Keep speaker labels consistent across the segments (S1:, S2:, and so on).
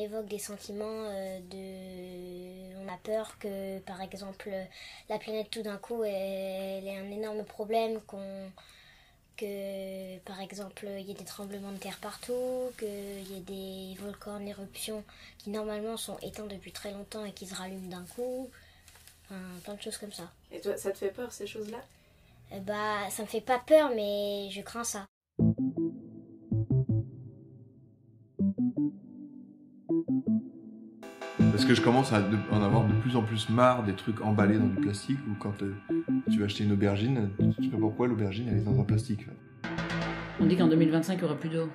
S1: évoque des sentiments on a peur que, par exemple, la planète tout d'un coup elle ait un énorme problème, que par exemple il y ait des tremblements de terre partout, qu'il y ait des volcans en éruption qui normalement sont éteints depuis très longtemps et qui se rallument d'un coup, enfin, plein de choses comme ça.
S2: Et toi, ça te fait peur ces choses-là ?
S1: Ça me fait pas peur, mais je crains ça.
S3: Parce que je commence à en avoir de plus en plus marre des trucs emballés dans du plastique, ou quand tu vas acheter une aubergine, je sais pas pourquoi l'aubergine elle est dans un plastique.
S4: On dit qu'en 2025 il n'y aura plus d'eau.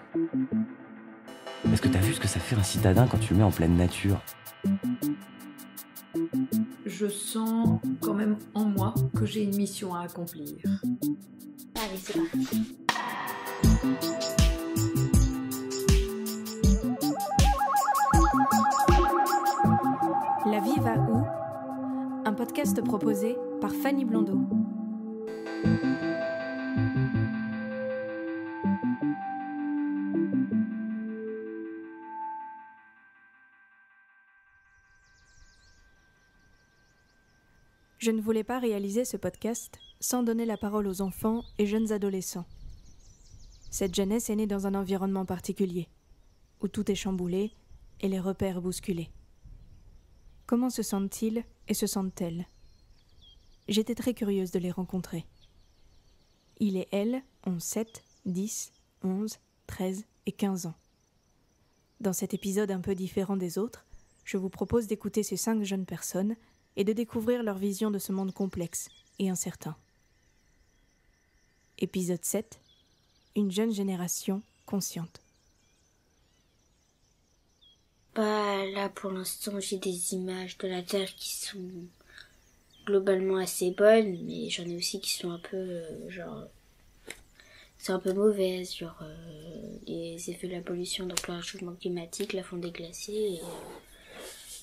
S5: Est-ce que t'as vu ce que ça fait un citadin quand tu le mets en pleine nature ?
S2: Je sens quand même en moi que j'ai une mission à accomplir.
S1: Allez, c'est parti.
S6: La vie va où ? Un podcast proposé par Fanny Blondeau. Je ne voulais pas réaliser ce podcast sans donner la parole aux enfants et jeunes adolescents. Cette jeunesse est née dans un environnement particulier, où tout est chamboulé et les repères bousculés. Comment se sentent-ils et se sentent-elles ? J'étais très curieuse de les rencontrer. Ils et elles ont 7, 10, 11, 13 et 15 ans. Dans cet épisode un peu différent des autres, je vous propose d'écouter ces 5 jeunes personnes et de découvrir leur vision de ce monde complexe et incertain. Épisode 7. Une jeune génération consciente.
S1: Là, pour l'instant, j'ai des images de la Terre qui sont globalement assez bonnes, mais j'en ai aussi qui sont un peu, c'est un peu mauvaises, les effets de la pollution, donc le réchauffement climatique, la fonte des glaciers, et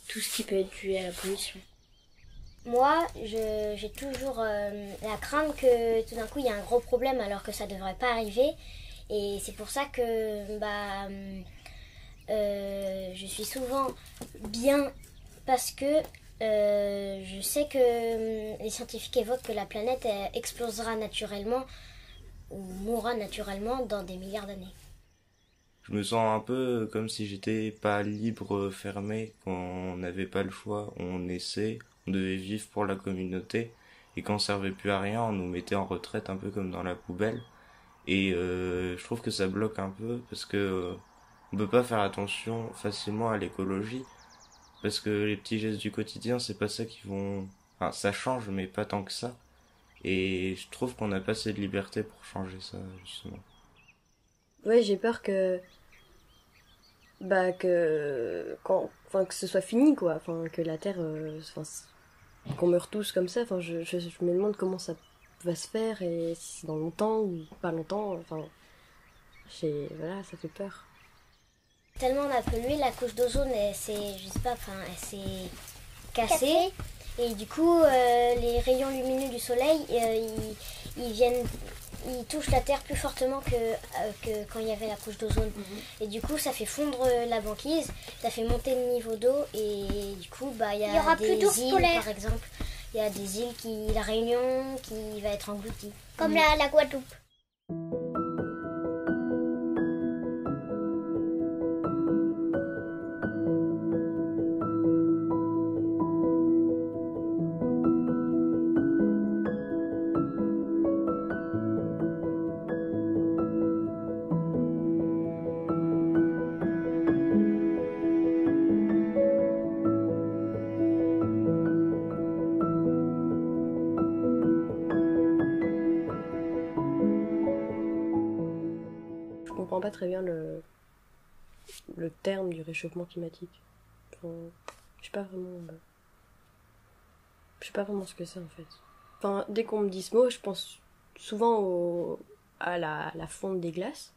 S1: tout ce qui peut être dû à la pollution. Moi, j'ai toujours la crainte que tout d'un coup, il y a un gros problème alors que ça devrait pas arriver, et c'est pour ça que, je suis souvent bien parce que je sais que les scientifiques évoquent que la planète explosera naturellement ou mourra naturellement dans des milliards d'années.
S7: Je me sens un peu comme si j'étais pas libre, fermé, qu'on n'avait pas le choix, on devait vivre pour la communauté, et quand on servait plus à rien, on nous mettait en retraite un peu comme dans la poubelle. Et je trouve que ça bloque un peu parce que on peut pas faire attention facilement à l'écologie, parce que les petits gestes du quotidien, c'est pas ça qui vont... Enfin, ça change, mais pas tant que ça. Et je trouve qu'on n'a pas assez de liberté pour changer ça, justement.
S8: Ouais, j'ai peur que ce soit fini, quoi. Enfin, que la Terre, qu'on meure tous comme ça. Enfin, je me demande comment ça va se faire, et si c'est dans longtemps ou pas longtemps. Enfin, voilà, ça fait peur.
S1: Tellement on a pollué, la couche d'ozone, elle s'est cassée. Et du coup, les rayons lumineux du soleil, ils touchent la Terre plus fortement que quand il y avait la couche d'ozone. Et du coup, ça fait fondre la banquise, ça fait monter le niveau d'eau, et du coup, il y aura des îles, polaires. Par exemple. Il y a des îles la Réunion, qui va être engloutie. Comme la Guadeloupe.
S8: Je comprends pas très bien le terme du réchauffement climatique. Enfin, je sais pas vraiment ce que c'est, en fait. Enfin, dès qu'on me dit ce mot, je pense souvent à la fonte des glaces.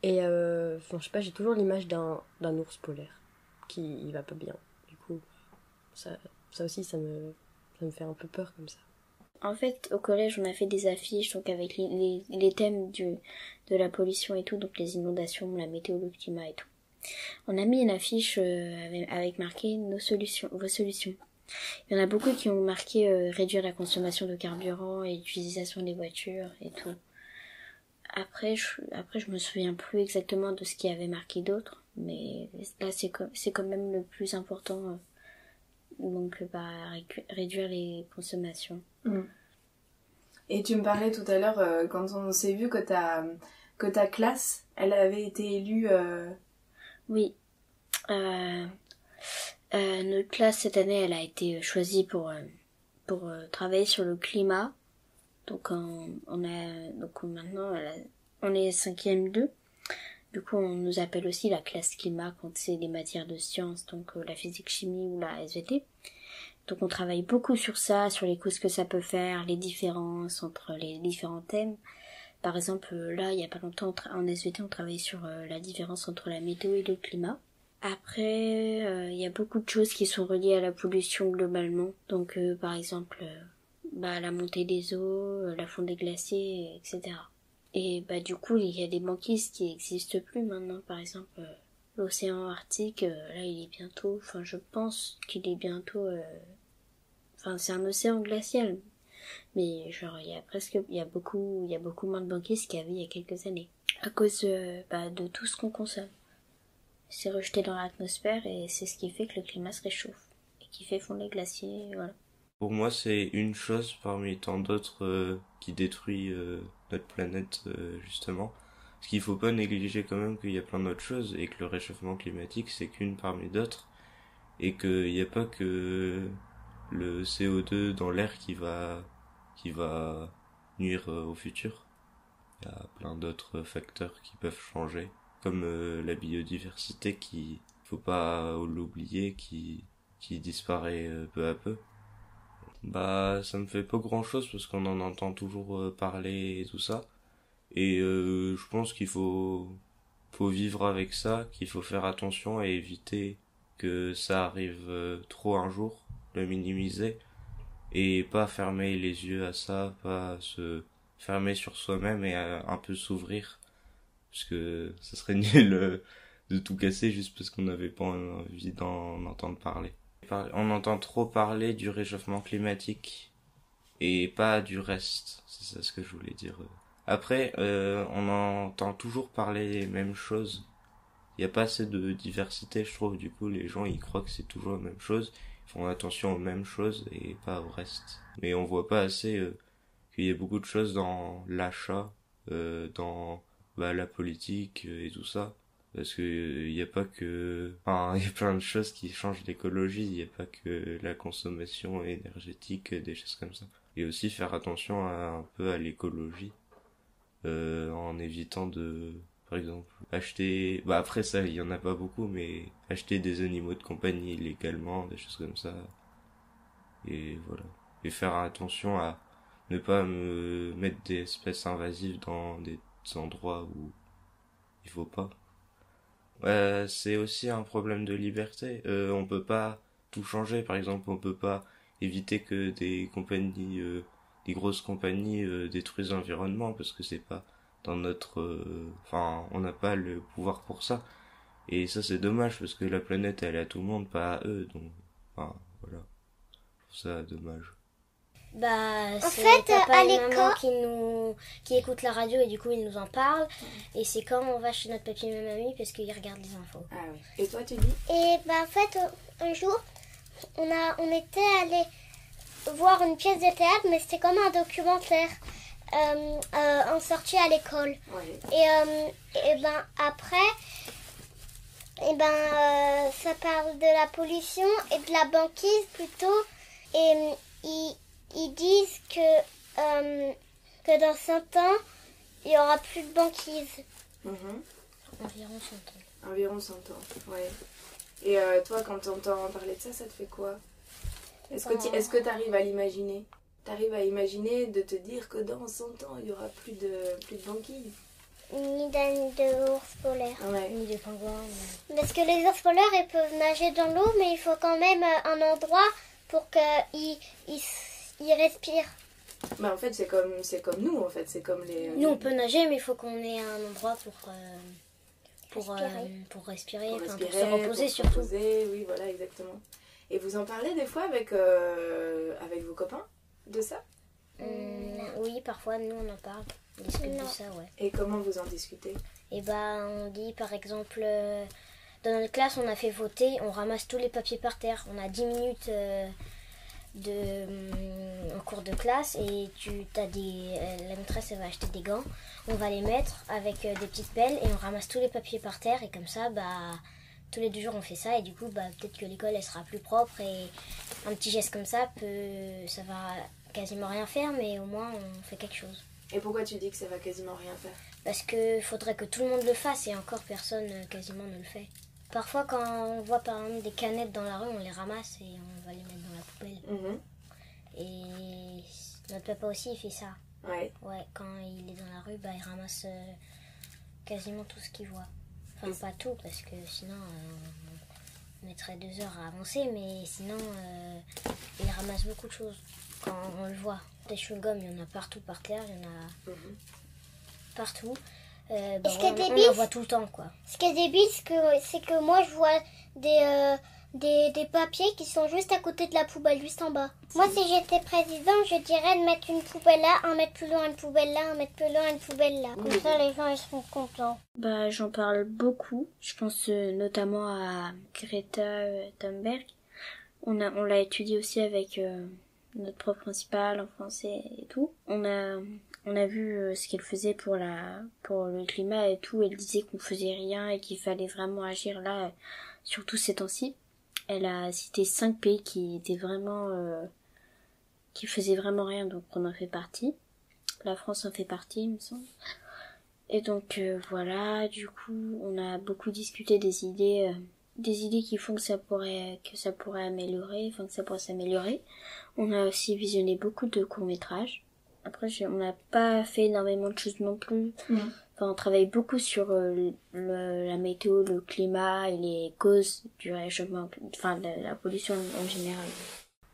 S8: Et je sais pas, j'ai toujours l'image d'un ours polaire qui va pas bien. Du coup, ça aussi, ça me fait un peu peur comme ça.
S1: En fait, au collège, on a fait des affiches donc avec les thèmes de la pollution et tout, donc les inondations, la météo, le climat et tout. On a mis une affiche avec marqué vos solutions. Il y en a beaucoup qui ont marqué réduire la consommation de carburant et l'utilisation des voitures et tout. Après, je me souviens plus exactement de ce qu'il y avait marqué d'autre, mais là, c'est quand même le plus important. Donc, réduire les consommations.
S9: Et tu me parlais tout à l'heure, quand on s'est vu, que ta classe, elle avait été élue...
S1: Oui. Notre classe, cette année, elle a été choisie pour travailler sur le climat. Donc, maintenant, on est 5e 2. Du coup, on nous appelle aussi la classe climat quand c'est des matières de sciences, donc la physique, chimie ou la SVT. Donc, on travaille beaucoup sur ça, sur les causes que ça peut faire, les différences entre les différents thèmes. Par exemple, là, il y a pas longtemps, en SVT, on travaille sur la différence entre la météo et le climat. Après, il y a beaucoup de choses qui sont reliées à la pollution globalement. Donc, par exemple, la montée des eaux, la fonte des glaciers, etc. Et du coup, il y a des banquises qui n'existent plus maintenant. Par exemple, l'océan Arctique, là, il est bientôt... Enfin, je pense qu'il est bientôt... c'est un océan glacial. Mais genre, il y a beaucoup moins de banquises qu'il y avait il y a quelques années. À cause de tout ce qu'on consomme. C'est rejeté dans l'atmosphère et c'est ce qui fait que le climat se réchauffe. Et qui fait fondre les glaciers, voilà.
S7: Pour moi, c'est une chose parmi tant d'autres qui détruit notre planète, justement. Parce qu'il faut pas négliger quand même qu'il y a plein d'autres choses et que le réchauffement climatique, c'est qu'une parmi d'autres. Et qu'il n'y a pas que le CO2 dans l'air qui va nuire au futur. Il y a plein d'autres facteurs qui peuvent changer. Comme la biodiversité qui, faut pas l'oublier, qui disparaît peu à peu. Ça me fait pas grand chose parce qu'on en entend toujours parler et tout ça. Et je pense qu'il faut vivre avec ça, qu'il faut faire attention et éviter que ça arrive trop un jour, le minimiser. Et pas fermer les yeux à ça, pas se fermer sur soi-même et un peu s'ouvrir. Parce que ça serait nul de tout casser juste parce qu'on n'avait pas envie d'en entendre parler. On entend trop parler du réchauffement climatique et pas du reste, c'est ça ce que je voulais dire. Après, on entend toujours parler des mêmes choses. Il n'y a pas assez de diversité, je trouve. Du coup, les gens ils croient que c'est toujours la même chose. Ils font attention aux mêmes choses et pas au reste. Mais on voit pas assez qu'il y a beaucoup de choses dans l'achat, dans la politique et tout ça. Parce que il y a pas que... il y a plein de choses qui changent l'écologie. Il y a pas que la consommation énergétique, des choses comme ça. Et aussi faire attention un peu à l'écologie. En évitant de... Par exemple, acheter... après ça, il y en a pas beaucoup, mais acheter des animaux de compagnie illégalement, des choses comme ça. Et voilà. Et faire attention à ne pas me mettre des espèces invasives dans des endroits où il faut pas. C'est aussi un problème de liberté. On peut pas tout changer. Par exemple, on peut pas éviter que des compagnies, des grosses compagnies détruisent l'environnement parce que c'est pas dans notre... on n'a pas le pouvoir pour ça. Et ça, c'est dommage parce que la planète, elle est à tout le monde, pas à eux. Donc, voilà. Je trouve ça dommage.
S1: En fait, à l'école, qui écoute la radio et du coup il nous en parle. Et c'est quand on va chez notre papy et mamie parce qu'il regarde les infos.
S9: Ah oui. Et toi, tu dis?
S10: Et en fait, un jour, on était allé voir une pièce de théâtre, mais c'était comme un documentaire en sortie à l'école.
S9: Ouais.
S10: Et après, ça parle de la pollution et de la banquise plutôt. Et ils disent que dans 100 ans, il n'y aura plus de banquise.
S1: Environ 100 ans.
S9: Environ 100 ans, ouais. Et toi, quand tu entends parler de ça, ça te fait quoi? Est-ce que tu arrives à l'imaginer? Tu arrives à imaginer de te dire que dans 100 ans, il n'y aura plus de banquise?
S10: Ni d'ours polaires.
S9: Ouais.
S1: Ni de pingouins.
S10: Parce que les ours polaires, ils peuvent nager dans l'eau, mais il faut quand même un endroit pour qu'ils respirent.
S9: En fait, c'est comme nous, en fait. C'est comme les...
S1: Nous, on peut nager, mais il faut qu'on ait un endroit pour respirer,
S9: pour
S1: pour
S9: respirer,
S1: se reposer
S9: pour se
S1: surtout.
S9: reposer, oui, voilà, exactement. Et vous en parlez des fois avec vos copains de ça?
S1: Oui, parfois, nous, on en parle. On discute de ça, ouais.
S9: Et comment vous en discutez?
S1: Et on dit, par exemple, dans notre classe, on a fait voter, on ramasse tous les papiers par terre. On a 10 minutes en cours de classe et la maîtresse, elle va acheter des gants. On va les mettre avec des petites pelles et on ramasse tous les papiers par terre. Et comme ça, tous les 2 jours, on fait ça. Et du coup, peut-être que l'école, elle sera plus propre. Et un petit geste comme ça, ça va quasiment rien faire, mais au moins, on fait quelque chose.
S9: Et pourquoi tu dis que ça va quasiment rien faire?
S1: Parce qu'il faudrait que tout le monde le fasse et encore personne quasiment ne le fait. Parfois, quand on voit par exemple des canettes dans la rue, on les ramasse et on va les mettre dans la poubelle. Et notre papa aussi, il fait ça.
S9: Ouais.
S1: Ouais, quand il est dans la rue, il ramasse quasiment tout ce qu'il voit. Enfin, pas tout, parce que sinon, on mettrait 2 heures à avancer, mais sinon, il ramasse beaucoup de choses quand on le voit. Des chewing-gums, il y en a partout par terre, il y en a partout. On en voit tout le temps, quoi.
S10: Ce qui est débile, c'est que moi, je vois des papiers qui sont juste à côté de la poubelle, juste en bas. Moi, si j'étais président, je dirais de mettre une poubelle là, un mètre plus loin, une poubelle là, un mètre plus loin, une poubelle là. Comme ça, les gens, ils seront contents.
S1: J'en parle beaucoup. Je pense notamment à Greta Thunberg. On l'a étudié aussi avec notre prof principal en français et tout. On a vu ce qu'elle faisait pour le climat et tout. Elle disait qu'on faisait rien et qu'il fallait vraiment agir là, surtout ces temps-ci. Elle a cité 5 pays qui étaient vraiment, qui faisaient vraiment rien, donc on en fait partie. La France en fait partie, il me semble. Et donc voilà, du coup, on a beaucoup discuté des idées qui font que ça pourrait améliorer, que ça pourrait s'améliorer. On a aussi visionné beaucoup de courts-métrages. Après, on n'a pas fait énormément de choses non plus. Enfin, on travaille beaucoup sur la météo, le climat et les causes du réchauffement, enfin, de la pollution en général.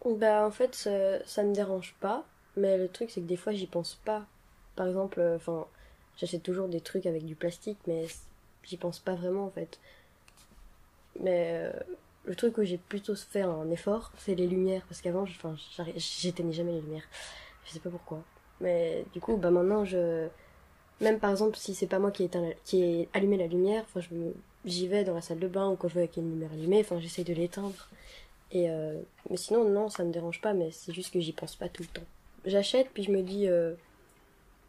S8: En fait, ça me dérange pas, mais le truc, c'est que des fois, j'y pense pas. Par exemple, j'achète toujours des trucs avec du plastique, mais j'y pense pas vraiment, en fait. Mais le truc où j'ai plutôt fait un effort, c'est les lumières, parce qu'avant, j'éteignais jamais les lumières. Je sais pas pourquoi. Mais du coup, maintenant, même par exemple, si c'est pas moi qui ai allumé la lumière, j'y vais dans la salle de bain, ou quand je vois qu'il y a une lumière allumée, j'essaye de l'éteindre. Mais sinon, non, ça me dérange pas, mais c'est juste que j'y pense pas tout le temps. J'achète, puis je me dis,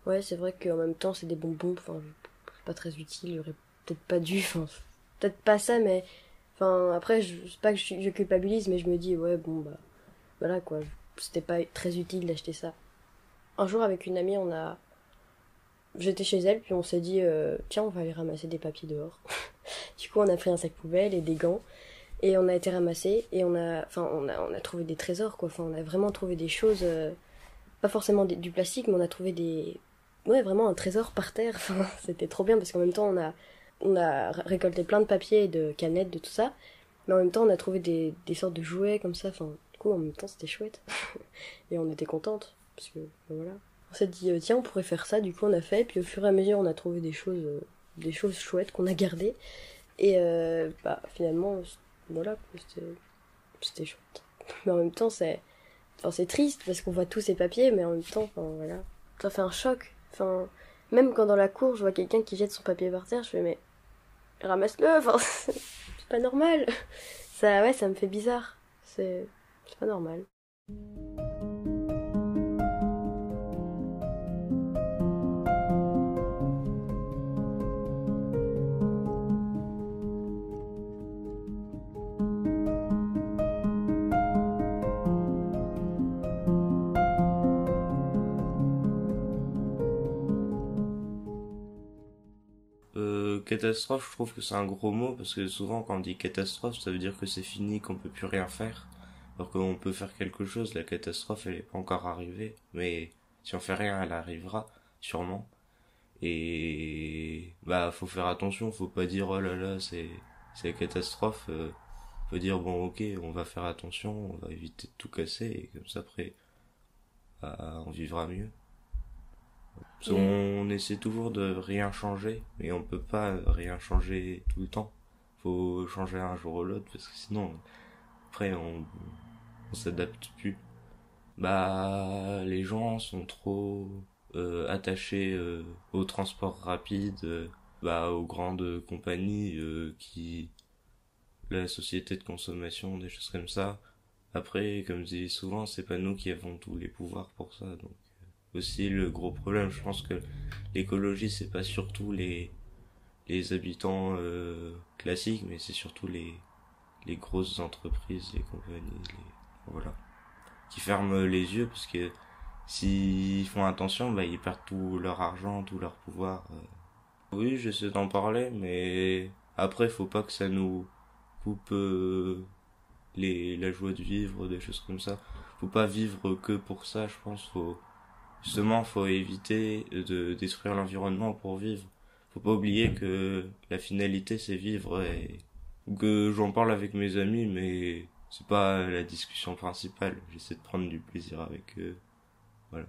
S8: ouais, c'est vrai qu'en même temps, c'est des bonbons, c'est pas très utile, il y aurait peut-être pas dû, peut-être pas ça, mais après, c'est pas que je culpabilise, mais je me dis, ouais, voilà quoi, c'était pas très utile d'acheter ça. Un jour, avec une amie, j'étais chez elle, puis on s'est dit, tiens, on va aller ramasser des papiers dehors. Du coup, on a pris un sac poubelle et des gants, et on a été ramasser, et on a trouvé des trésors, quoi. On a vraiment trouvé des choses, pas forcément du plastique, mais on a trouvé vraiment un trésor par terre. C'était trop bien, parce qu'en même temps, on a récolté plein de papiers, de canettes, de tout ça, mais en même temps, on a trouvé des sortes de jouets comme ça. Du coup, en même temps, c'était chouette. Et on était contentes, parce que, voilà. On s'est dit, tiens, on pourrait faire ça, du coup, on a fait, puis au fur et à mesure, on a trouvé des choses chouettes qu'on a gardées. Et, finalement, voilà, c'était chouette. Mais en même temps, c'est triste, parce qu'on voit tous ces papiers, mais en même temps, voilà. Ça fait un choc. Même quand dans la cour, je vois quelqu'un qui jette son papier par terre, je fais, mais ramasse-le, c'est pas normal. Ça me fait bizarre. C'est pas normal.
S7: Catastrophe, je trouve que c'est un gros mot, parce que souvent quand on dit catastrophe, ça veut dire que c'est fini, qu'on peut plus rien faire. Alors qu'on peut faire quelque chose, la catastrophe elle est pas encore arrivée, mais si on fait rien, elle arrivera, sûrement. Et faut faire attention, faut pas dire oh là là, c'est la catastrophe. Faut dire bon ok, on va faire attention, on va éviter de tout casser, et comme ça après, on vivra mieux. Parce qu'on essaie toujours de rien changer, mais on peut pas rien changer tout le temps. Faut changer un jour ou l'autre, parce que sinon, après, on s'adapte plus. Bah, les gens sont trop attachés au transport rapide, aux grandes compagnies la société de consommation, des choses comme ça. Après, comme je dis souvent, c'est pas nous qui avons tous les pouvoirs pour ça. Donc aussi le gros problème, je pense que l'écologie, c'est pas surtout les habitants classiques, mais c'est surtout les grosses entreprises, les compagnies, voilà, qui ferment les yeux, parce que s'ils font attention, ils perdent tout leur argent, tout leur pouvoir. Oui, j'essaie d'en parler, mais après, faut pas que ça nous coupe la joie de vivre, des choses comme ça. Faut pas vivre que pour ça, je pense. Faut éviter de détruire l'environnement pour vivre. Faut pas oublier que la finalité, c'est vivre, et que j'en parle avec mes amis, mais c'est pas la discussion principale. J'essaie de prendre du plaisir avec eux. Voilà.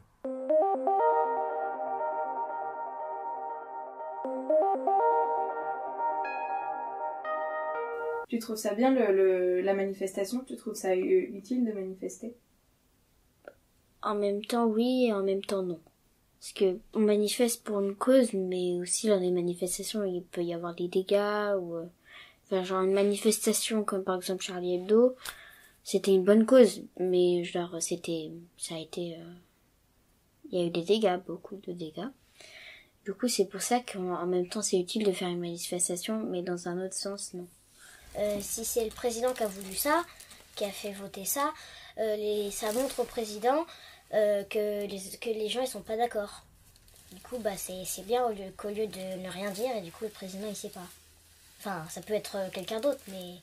S9: Tu trouves ça bien la manifestation? Tu trouves ça utile de manifester?
S1: En même temps oui et en même temps non. Parce que on manifeste pour une cause, mais aussi dans les manifestations il peut y avoir des dégâts ou genre une manifestation comme par exemple Charlie Hebdo, c'était une bonne cause, mais genre il y a eu des dégâts, beaucoup de dégâts. Du coup c'est pour ça qu'en même temps c'est utile de faire une manifestation, mais dans un autre sens non.
S10: Si c'est le président qui a voulu ça, qui a fait voter ça, ça montre au président que les gens ils sont pas d'accord. Du coup c'est bien qu'au lieu de ne rien dire, et du coup le président il sait pas. Enfin ça peut être quelqu'un d'autre, mais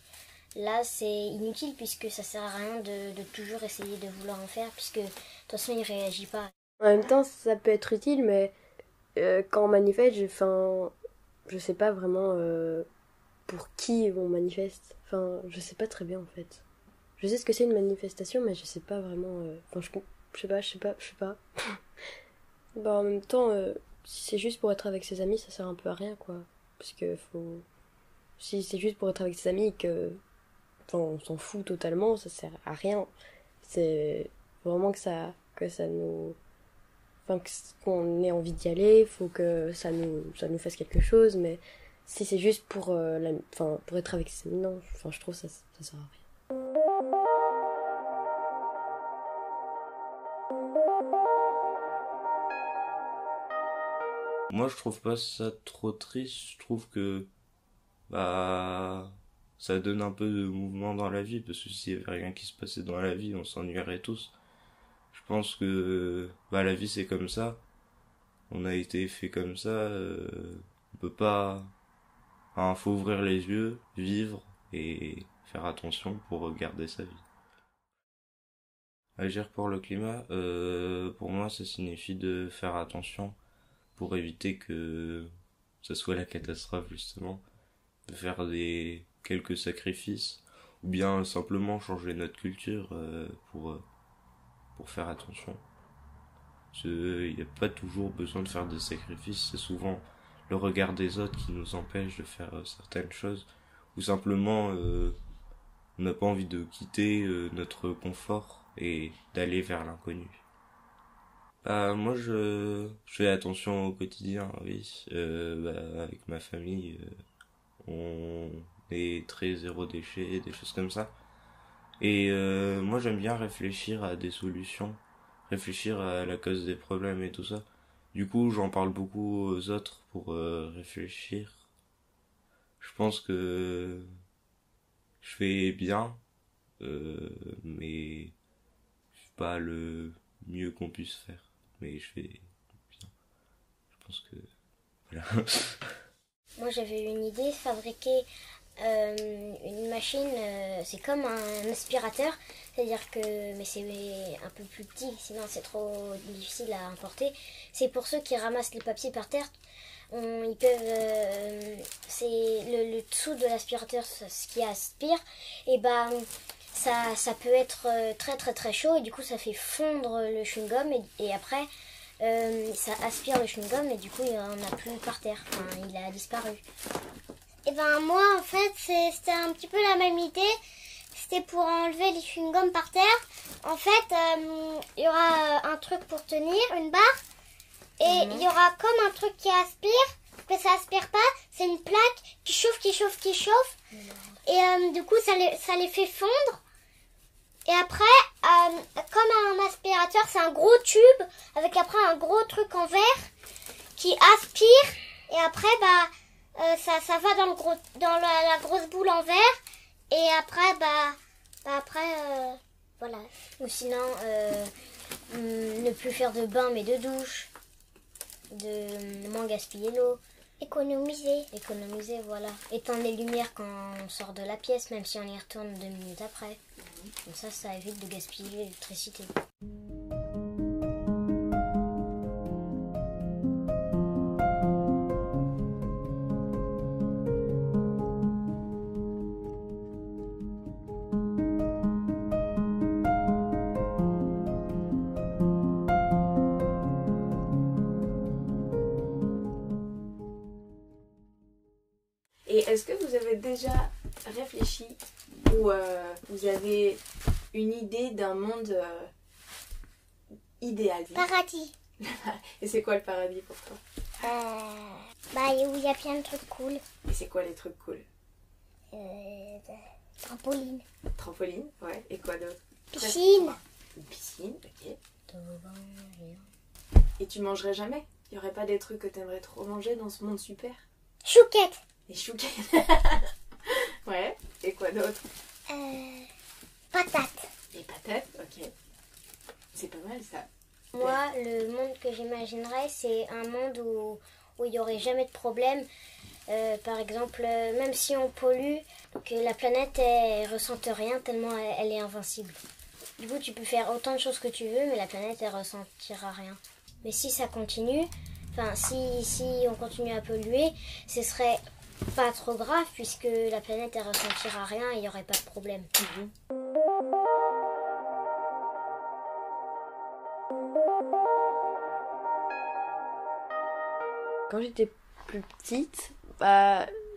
S10: là c'est inutile puisque ça sert à rien de toujours essayer de vouloir en faire, puisque de toute façon il réagit pas.
S8: En même temps ça peut être utile, mais quand on manifeste, je sais pas vraiment pour qui on manifeste. Enfin je sais pas très bien en fait. Je sais ce que c'est une manifestation, mais je sais pas vraiment. Je sais pas. En même temps, si c'est juste pour être avec ses amis, ça sert un peu à rien, quoi. Parce que si c'est juste pour être avec ses amis et que on s'en fout totalement, ça sert à rien. C'est vraiment que ça nous... qu'on ait envie d'y aller, faut que ça nous fasse quelque chose, mais si c'est juste pour être avec ses amis, non, je trouve ça sert à rien.
S7: Moi, je trouve pas ça trop triste. Je trouve que ça donne un peu de mouvement dans la vie, parce que s'il y avait rien qui se passait dans la vie, on s'ennuierait tous. Je pense que la vie c'est comme ça. On a été fait comme ça. On peut pas. Faut ouvrir les yeux, vivre et faire attention pour garder sa vie. Agir pour le climat, pour moi, ça signifie de faire attention pour éviter que ce soit la catastrophe, justement, de faire quelques sacrifices, ou bien simplement changer notre culture pour faire attention. Il n'y a pas toujours besoin de faire des sacrifices, c'est souvent le regard des autres qui nous empêche de faire certaines choses, ou simplement on n'a pas envie de quitter notre confort et d'aller vers l'inconnu. Moi je fais attention au quotidien, oui. Avec ma famille, on est très zéro déchet, des choses comme ça. Et moi j'aime bien réfléchir à des solutions, réfléchir à la cause des problèmes et tout ça. Du coup j'en parle beaucoup aux autres pour réfléchir. Je pense que je fais bien, mais je fais pas le mieux qu'on puisse faire. Mais je fais bien. Je pense que... Voilà.
S10: Moi j'avais une idée, fabriquer une machine, c'est comme un aspirateur, c'est-à-dire que, mais c'est un peu plus petit, sinon c'est trop difficile à importer. C'est pour ceux qui ramassent les papiers par terre. Ils peuvent, c'est le dessous de l'aspirateur, ce qui aspire, et ça peut être très très très chaud, et du coup ça fait fondre le chewing-gum, et après
S1: ça aspire le chewing-gum et du coup il n'y en a plus par terre, enfin, il a disparu.
S10: Et ben moi en fait c'était un petit peu la même idée, c'était pour enlever les chewing-gums par terre. En fait il y aura un truc pour tenir, une barre, et il y aura comme un truc qui aspire, mais ça aspire pas, c'est une plaque qui chauffe, et du coup ça les fait fondre. Et après, comme un aspirateur, c'est un gros tube avec après un gros truc en verre qui aspire. Et après, ça va dans la grosse boule en verre. Et après, voilà.
S1: Ou sinon, ne plus faire de bain mais de douche, de moins gaspiller l'eau. Économiser, voilà. Éteindre les lumières quand on sort de la pièce, même si on y retourne 2 minutes après. Comme ça évite de gaspiller l'électricité.
S9: Et est-ce que vous avez déjà réfléchi ou vous avez une idée d'un monde idéal?
S10: Paradis.
S9: Et c'est quoi le paradis pour toi?
S10: Où il y a plein de trucs cool.
S9: Et c'est quoi les trucs cool?
S10: Trampoline.
S9: Trampoline, ouais. Et quoi d'autre?
S10: Piscine.
S9: Une piscine, ok. Et tu mangerais jamais? Il y aurait pas des trucs que t'aimerais trop manger dans ce monde super?
S10: Chouquette.
S9: Les chouquettes. Ouais. Et quoi d'autre?
S10: Patates.
S9: Les patates, ok. C'est pas mal ça.
S1: Moi, le monde que j'imaginerais, c'est un monde où il n'y aurait jamais de problème. Par exemple, même si on pollue, que la planète elle ressente rien tellement elle est invincible. Du coup, tu peux faire autant de choses que tu veux, mais la planète elle ressentira rien. Mais si ça continue, enfin si on continue à polluer, ce serait pas trop grave puisque la planète elle ressentira rien et il n'y aurait pas de problème.
S8: Quand j'étais plus petite,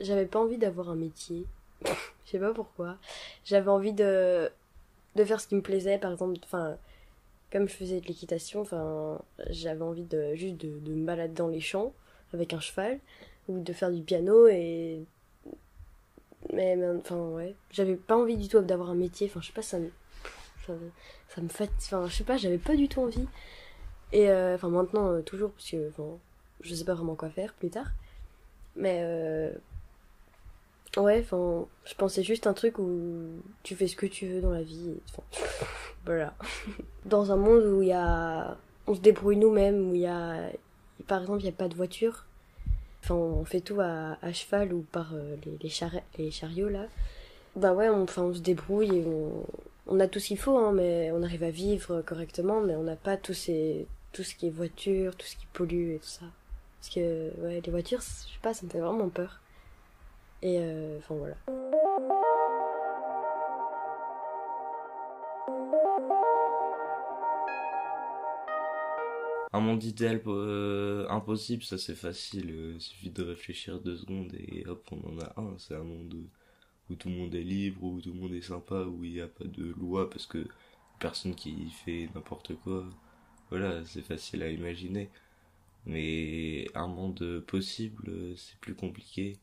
S8: j'avais pas envie d'avoir un métier. Je sais pas pourquoi. J'avais envie de faire ce qui me plaisait, par exemple, comme je faisais de l'équitation, j'avais envie juste de me balader dans les champs avec un cheval, ou de faire du piano, mais ouais, j'avais pas envie du tout d'avoir un métier, je sais pas, ça me fatigue, je sais pas, j'avais pas du tout envie. Et maintenant, toujours, parce que je sais pas vraiment quoi faire plus tard, mais ouais, je pensais juste un truc où tu fais ce que tu veux dans la vie, voilà. Dans un monde où on se débrouille nous-mêmes, où par exemple, il y a pas de voiture, on fait tout à cheval ou par les chariots là. Ouais, on se débrouille et on a tout ce qu'il faut, hein, mais on arrive à vivre correctement, mais on n'a pas tout ce qui est voiture, tout ce qui pollue et tout ça. Parce que ouais, les voitures, je sais pas, ça me fait vraiment peur. Et voilà.
S7: Un monde idéal impossible, ça c'est facile, il suffit de réfléchir 2 secondes et hop, on en a un. C'est un monde où tout le monde est libre, où tout le monde est sympa, où il n'y a pas de loi parce que personne qui fait n'importe quoi. Voilà, c'est facile à imaginer. Mais un monde possible, c'est plus compliqué.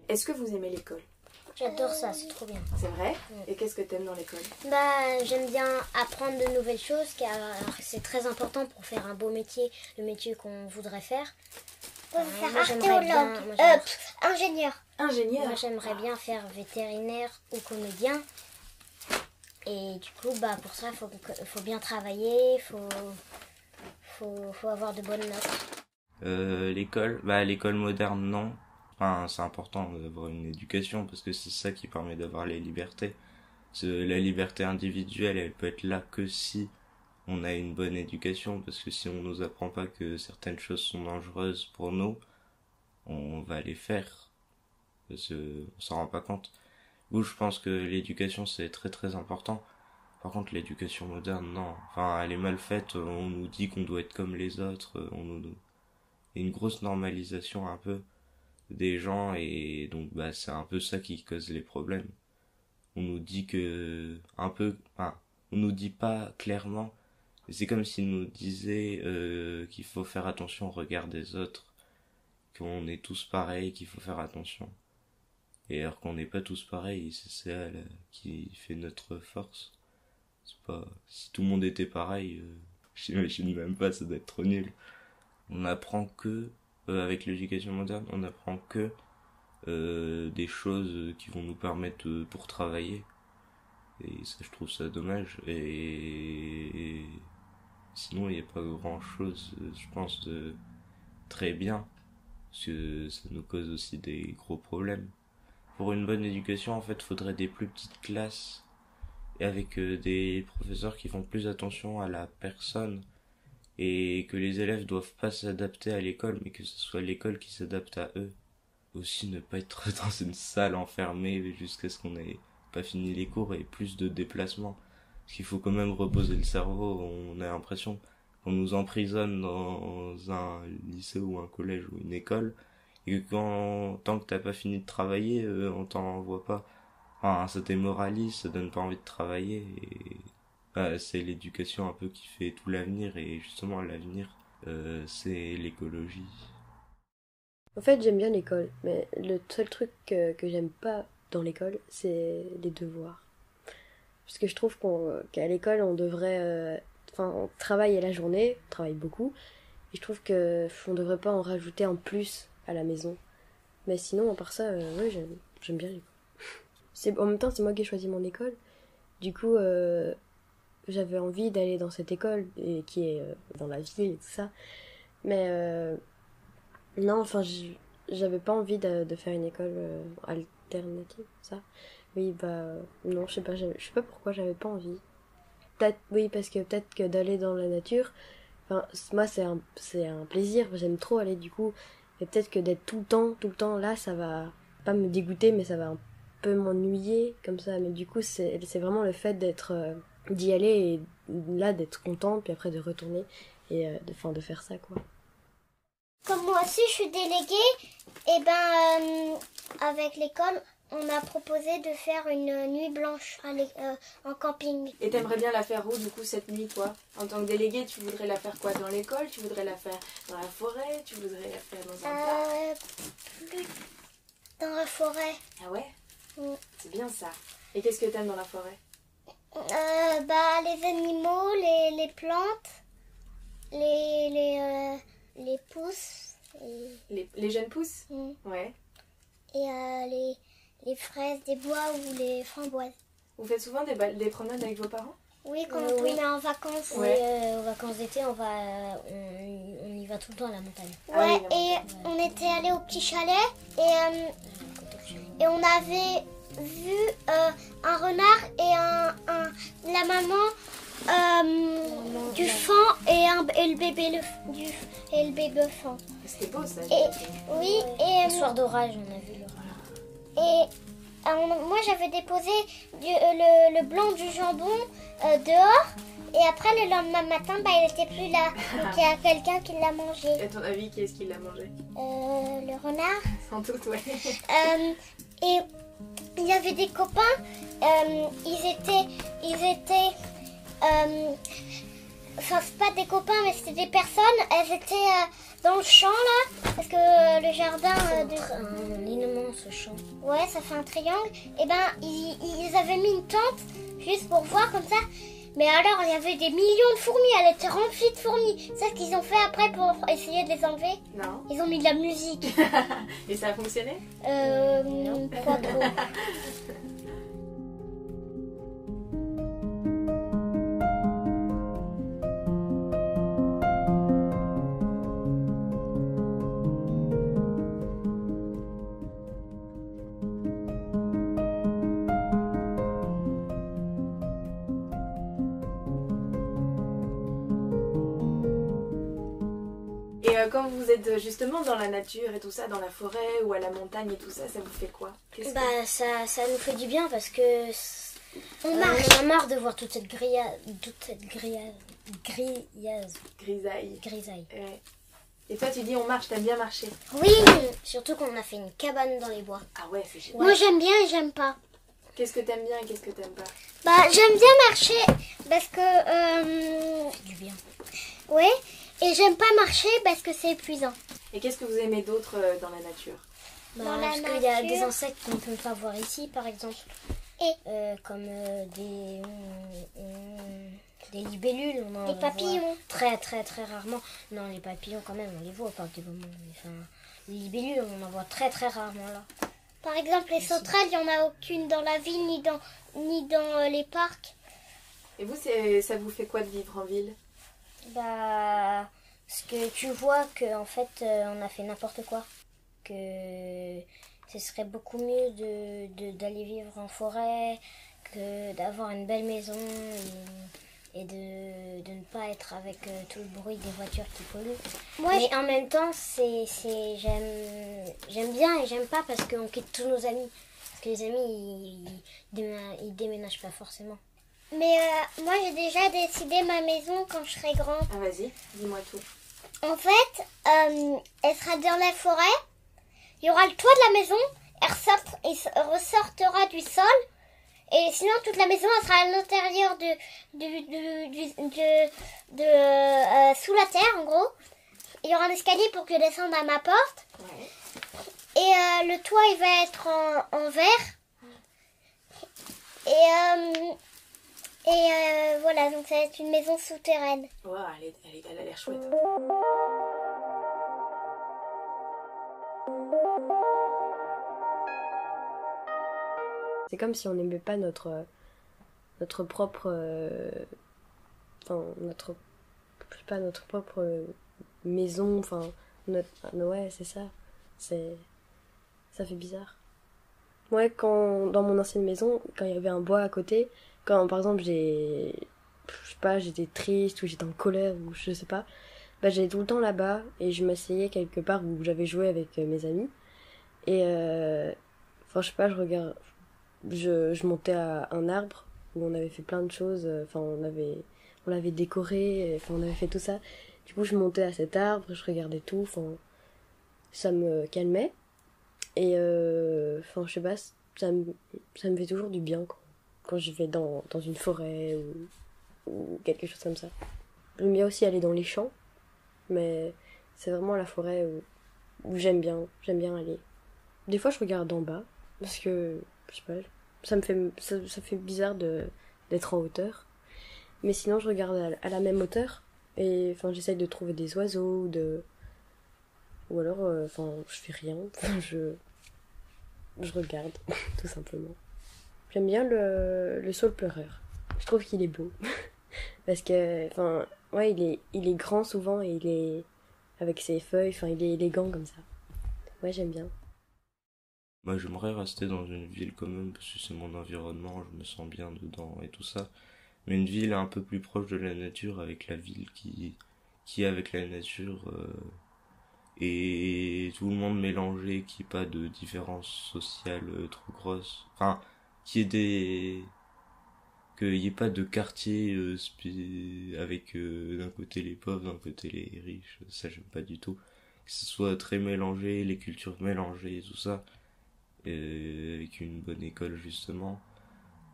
S9: Est-ce que vous aimez l'école?
S1: J'adore ça, c'est trop bien.
S9: C'est vrai? Et qu'est-ce que t'aimes dans l'école?
S1: J'aime bien apprendre de nouvelles choses, car c'est très important pour faire un beau métier, le métier qu'on voudrait faire.
S10: Archéologue, ingénieur.
S9: Ingénieur?
S1: Moi j'aimerais bien faire vétérinaire ou comédien. Et du coup, pour ça, faut bien travailler, faut avoir de bonnes notes.
S7: L'école moderne, non. Enfin, c'est important d'avoir une éducation parce que c'est ça qui permet d'avoir les libertés. La liberté individuelle, elle peut être là que si on a une bonne éducation, parce que si on nous apprend pas que certaines choses sont dangereuses pour nous, on va les faire. Parce qu'on s'en rend pas compte. Où je pense que l'éducation c'est très très important. Par contre l'éducation moderne, non. Enfin, elle est mal faite, on nous dit qu'on doit être comme les autres, il y a une grosse normalisation un peu des gens et donc c'est un peu ça qui cause les problèmes. On nous dit on nous dit pas clairement, c'est comme s'ils nous disaient qu'il faut faire attention au regard des autres, qu'on est tous pareils, qu'il faut faire attention. Et alors qu'on n'est pas tous pareils, c'est ça qui fait notre force. C'est pas, si tout le monde était pareil, j'imagine même pas, ça doit être trop nul. On apprend que, avec l'éducation moderne, on apprend que des choses qui vont nous permettre pour travailler. Et ça, je trouve ça dommage. Et sinon, il n'y a pas grand chose, je pense, de très bien. Parce que ça nous cause aussi des gros problèmes. Pour une bonne éducation, en fait, faudrait des plus petites classes et avec des professeurs qui font plus attention à la personne et que les élèves doivent pas s'adapter à l'école, mais que ce soit l'école qui s'adapte à eux. Aussi, ne pas être dans une salle enfermée jusqu'à ce qu'on ait pas fini les cours et plus de déplacements. Parce qu'il faut quand même reposer le cerveau. On a l'impression qu'on nous emprisonne dans un lycée ou un collège ou une école. Et que tant que t'as pas fini de travailler, on t'en envoie pas. Enfin, ça démoralise, ça donne pas envie de travailler. Et c'est l'éducation un peu qui fait tout l'avenir. Et justement, l'avenir, c'est l'écologie.
S8: En fait, j'aime bien l'école. Mais le seul truc que j'aime pas dans l'école, c'est les devoirs. Parce que je trouve qu'à l'école, on devrait... on travaille à la journée, on travaille beaucoup. Et je trouve qu'on devrait pas en rajouter en plus à la maison. Mais sinon, à part ça, ouais, j'aime bien l'école. En même temps, c'est moi qui ai choisi mon école. Du coup, j'avais envie d'aller dans cette école qui est dans la ville et tout ça. Mais non, enfin, j'avais pas envie de faire une école alternative, ça. Oui, non, je sais pas pourquoi j'avais pas envie. Peut-être, oui, parce que peut-être que d'aller dans la nature, enfin, moi, c'est un plaisir. J'aime trop aller, du coup. Et peut-être que d'être tout le temps là, ça va pas me dégoûter, mais ça va un peu m'ennuyer, comme ça. Mais du coup, c'est vraiment le fait d'y aller et là, d'être contente, puis après de retourner et de faire ça, quoi.
S10: Comme moi aussi, je suis déléguée, et avec l'école, on m'a proposé de faire une nuit blanche en camping.
S9: Et t'aimerais bien la faire où, du coup, cette nuit, quoi? En tant que déléguée, tu voudrais la faire quoi? Dans l'école? Tu voudrais la faire dans la forêt? Tu voudrais la faire dans un parc?
S10: Plus dans la forêt.
S9: Ah ouais?
S10: C'est
S9: bien ça. Et qu'est-ce que t'aimes dans la forêt?
S10: Les animaux, les plantes, les pousses.
S9: Les jeunes pousses? Ouais.
S10: Et les fraises des bois ou les framboises.
S9: Vous faites souvent des promenades avec vos parents?
S10: Oui, quand on est en vacances.
S1: Ouais. Aux vacances d'été, on y va tout le temps à la montagne.
S10: Ouais, on était allés au petit chalet et on avait vu un renard et la maman du faon et le bébé faon.
S9: C'était beau ça.
S10: Oui, et
S1: le soir d'orage, on a vu le renard.
S10: Et moi j'avais déposé le blanc du jambon dehors et après le lendemain matin il était plus là. Donc il y a quelqu'un qui l'a mangé.
S9: Et à ton avis, qui est-ce qui l'a mangé?
S10: Le renard.
S9: Sans doute, ouais.
S10: Et il y avait des copains, ils étaient enfin c'est pas des copains mais c'était des personnes, elles étaient dans le champ là, parce que le jardin
S1: un immense champ.
S10: Ouais, ça fait un triangle. Et ils avaient mis une tente juste pour voir comme ça. Mais alors il y avait des millions de fourmis, elle était remplie de fourmis. C'est ce qu'ils ont fait après pour essayer de les enlever?
S9: Non.
S10: Ils ont mis de la musique.
S9: Et ça a fonctionné?
S10: Non, pas trop.
S9: quand vous êtes justement dans la nature et tout ça, dans la forêt ou à la montagne et tout ça, ça vous fait quoi?
S1: Ça nous fait du bien parce que on a marre de voir toute cette grisaille.
S9: Ouais. Et toi tu dis on marche, t'aimes bien marcher?
S10: Oui, surtout qu'on a fait une cabane dans les bois.
S9: Ah ouais, c'est génial.
S10: Moi j'aime bien et j'aime pas.
S9: Qu'est-ce que t'aimes bien et qu'est-ce que t'aimes pas?
S10: J'aime bien marcher parce que...
S1: Ça fait du bien.
S10: Ouais, et j'aime pas marcher parce que c'est épuisant.
S9: Et qu'est-ce que vous aimez d'autre dans la nature?
S1: Parce qu'il y a des insectes qu'on ne peut pas voir ici, par exemple.
S10: Et
S1: comme des libellules.
S10: Des papillons.
S1: Très très très rarement. Non, les papillons quand même, on les voit par des moments. Enfin, les libellules, on en voit très très rarement là.
S10: Par exemple, les sauterelles, il n'y en a aucune dans la ville ni dans les parcs.
S9: Et vous, ça vous fait quoi de vivre en ville?
S1: Parce que tu vois qu'en fait, on a fait n'importe quoi. Que ce serait beaucoup mieux d'aller vivre en forêt, que d'avoir une belle maison et de ne pas être avec tout le bruit des voitures qui polluent. Mais en même temps, j'aime bien et j'aime pas parce qu'on quitte tous nos amis. Parce que les amis, ils déménagent pas forcément.
S10: Mais moi, j'ai déjà décidé ma maison quand je serai grande.
S9: Ah, vas-y, dis-moi tout.
S10: En fait, elle sera dans la forêt. Il y aura le toit de la maison. Elle ressortira du sol. Et sinon, toute la maison, elle sera à l'intérieur sous la terre, en gros. Il y aura un escalier pour que je descende à ma porte.
S9: Ouais.
S10: Et le toit, il va être en verre. Et voilà, donc ça va être une maison souterraine.
S9: Ouais, elle a l'air chouette.
S8: C'est comme si on n'aimait pas notre propre... notre propre maison, ouais, c'est ça. Ça fait bizarre. Ouais, dans mon ancienne maison, quand il y avait un bois à côté, quand par exemple j'étais triste ou j'étais en colère ou je sais pas, j'allais tout le temps là-bas et je m'asseyais quelque part où j'avais joué avec mes amis et je sais pas, je montais à un arbre où on avait fait plein de choses, on l'avait décoré, on avait fait tout ça. Du coup, je montais à cet arbre, je regardais tout, ça me calmait. Et je sais pas, ça me fait toujours du bien quand je vais dans une forêt ou quelque chose comme ça. J'aime bien aussi aller dans les champs, mais c'est vraiment la forêt où j'aime bien aller. Des fois, je regarde en bas, parce que, je sais pas, ça fait bizarre d'être en hauteur. Mais sinon, je regarde à la même hauteur, et j'essaye de trouver des oiseaux, ou alors, je fais rien, je regarde, tout simplement. J'aime bien le saule pleureur. Je trouve qu'il est beau. Parce que, ouais, il est grand souvent et il est avec ses feuilles, il est élégant comme ça. Ouais, j'aime bien.
S7: Moi, j'aimerais rester dans une ville quand même, parce que c'est mon environnement, je me sens bien dedans et tout ça. Mais une ville un peu plus proche de la nature, avec la ville qui est avec la nature, et tout le monde mélangé, qu'il n'y ait pas de différence sociale trop grosse. Qu'il y ait pas de quartier avec d'un côté les pauvres, d'un côté les riches. Ça, j'aime pas du tout. Que ce soit très mélangé, les cultures mélangées et tout ça. Avec une bonne école, justement.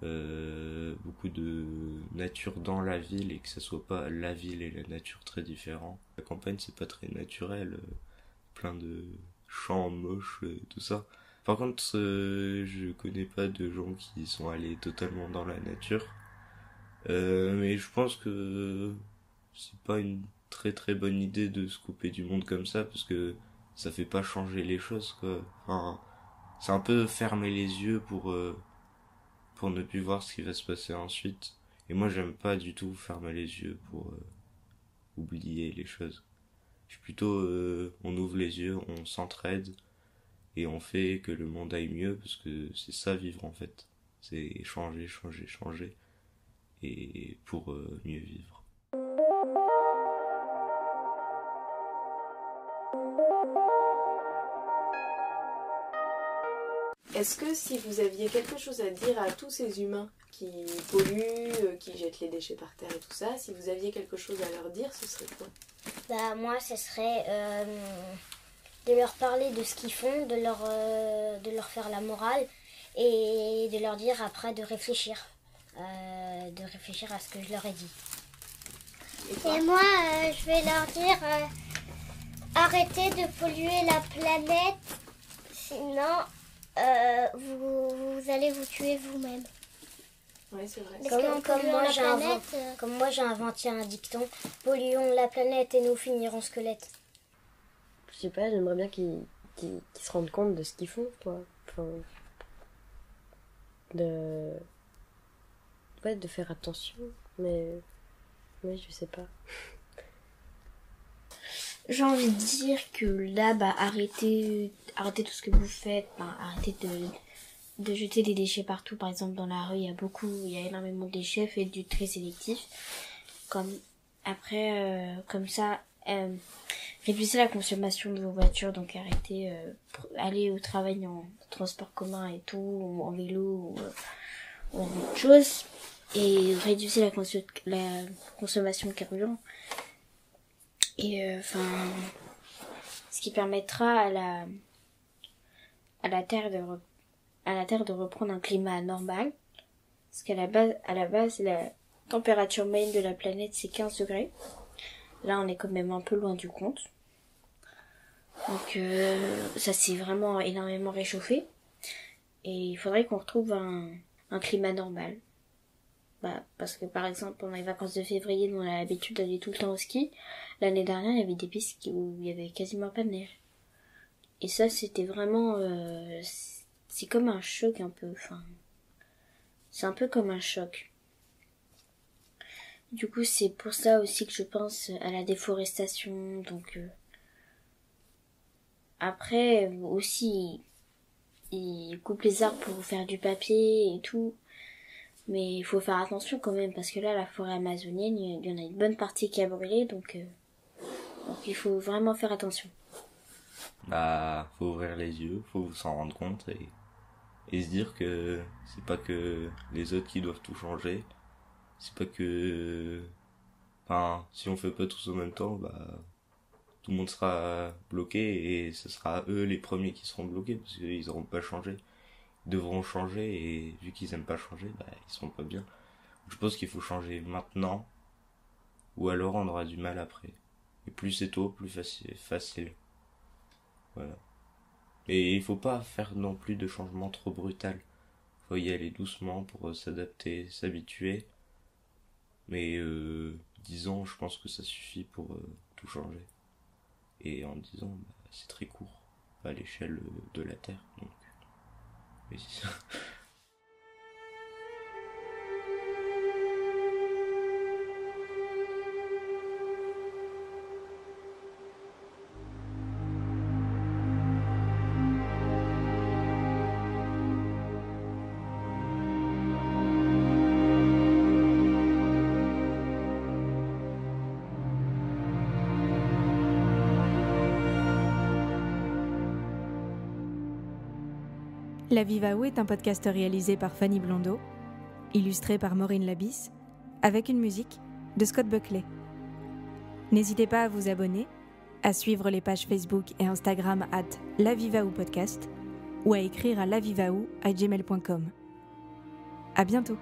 S7: Beaucoup de nature dans la ville et que ça soit pas la ville et la nature très différents. La campagne, c'est pas très naturel. Plein de champs moches, tout ça. Par contre, je connais pas de gens qui sont allés totalement dans la nature. Mais je pense que c'est pas une très très bonne idée de se couper du monde comme ça, parce que ça fait pas changer les choses, quoi. C'est un peu fermer les yeux pour ne plus voir ce qui va se passer ensuite. Et moi, j'aime pas du tout fermer les yeux pour oublier les choses. Je suis plutôt, on ouvre les yeux, on s'entraide, et on fait que le monde aille mieux, parce que c'est ça vivre en fait. C'est changer, et pour mieux vivre.
S9: Est-ce que si vous aviez quelque chose à dire à tous ces humains qui polluent, qui jettent les déchets par terre et tout ça, si vous aviez quelque chose à leur dire, ce serait quoi?
S1: Bah moi, ce serait de leur parler de ce qu'ils font, de leur faire la morale et de leur dire après de réfléchir à ce que je leur ai dit.
S10: Et moi, je vais leur dire arrêtez de polluer la planète, sinon vous allez vous tuer vous-même.
S9: Ouais, c'est vrai.
S1: Comme moi j'ai inventé un dicton, polluons la planète et nous finirons squelettes.
S8: Je sais pas, j'aimerais bien qu'ils se rendent compte de ce qu'ils font, quoi. Enfin, de faire attention, mais je sais pas.
S1: J'ai envie de dire que là, arrêtez tout ce que vous faites, arrêtez de jeter des déchets partout. Par exemple, dans la rue, il y a énormément de déchets, faites du tri sélectif. Comme ça, réduisez la consommation de vos voitures, donc arrêtez, aller au travail en transport commun et tout, ou en vélo, ou en autre chose, et réduisez la consommation de carburant. Et ce qui permettra à la Terre de reprendre un climat normal, parce qu'à la base, la température moyenne de la planète c'est 15 degrés. Là, on est quand même un peu loin du compte. Donc ça s'est vraiment énormément réchauffé. Et il faudrait qu'on retrouve un climat normal. Parce que par exemple, pendant les vacances de février, nous on a l'habitude d'aller tout le temps au ski. L'année dernière, il y avait des pistes où il y avait quasiment pas de neige. Et ça, c'était vraiment... c'est comme un choc un peu. C'est un peu comme un choc. Du coup, c'est pour ça aussi que je pense à la déforestation. Donc après, aussi, ils coupent les arbres pour faire du papier et tout. Mais il faut faire attention quand même, parce que là, la forêt amazonienne, il y en a une bonne partie qui a brûlé, donc il faut vraiment faire attention.
S7: Faut ouvrir les yeux, faut s'en rendre compte et se dire que c'est pas que les autres qui doivent tout changer. C'est pas que... si on fait pas tous en même temps, tout le monde sera bloqué et ce sera eux les premiers qui seront bloqués parce qu'ils n'auront pas changé. Ils devront changer et vu qu'ils aiment pas changer, ils seront pas bien. Donc, je pense qu'il faut changer maintenant ou alors on aura du mal après. Et plus c'est tôt, plus facile. Voilà. Et il faut pas faire non plus de changement trop brutal. Faut y aller doucement pour s'adapter, s'habituer. Mais 10 ans, je pense que ça suffit pour tout changer. Et en 10 ans, c'est très court à l'échelle de la Terre. Donc, oui, c'est ça.
S6: La Vie va où est un podcast réalisé par Fanny Blondeau, illustré par Maureen Labisse, avec une musique de Scott Buckley. N'hésitez pas à vous abonner, à suivre les pages Facebook et Instagram @lavivaoupodcast ou à écrire à lavivaou@gmail.com. À bientôt.